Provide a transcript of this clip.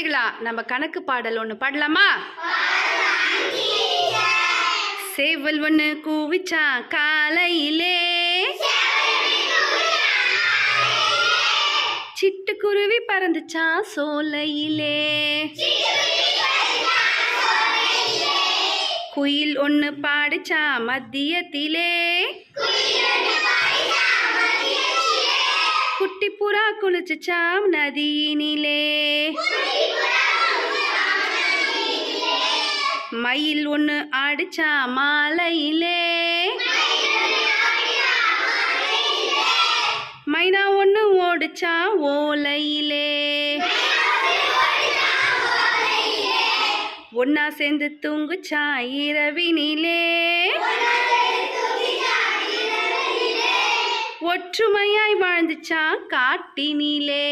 குழந்தைகளா நம்ம கணக்கு பாடல் ஒன்று பாடலாமா? சேவல் ஒன்று கூவிச்சா காலையிலே, சிட்டுக்குருவி பறந்துச்சா சோலையிலே, குயில் ஒன்று பாடிச்சா மத்தியத்திலே, குட்டி புறா குளிச்சுச்சா நதியினிலே, மயில் ஒன்று ஆடிச்சா மாலையிலே, மைனா ஒன்று ஓடிச்சா ஓலையிலே, ஒன்னா சேர்ந்து தூங்குச்சா இரவினிலே, ஒற்றுமையாய் வாழ்ந்துச்சா காட்டினிலே.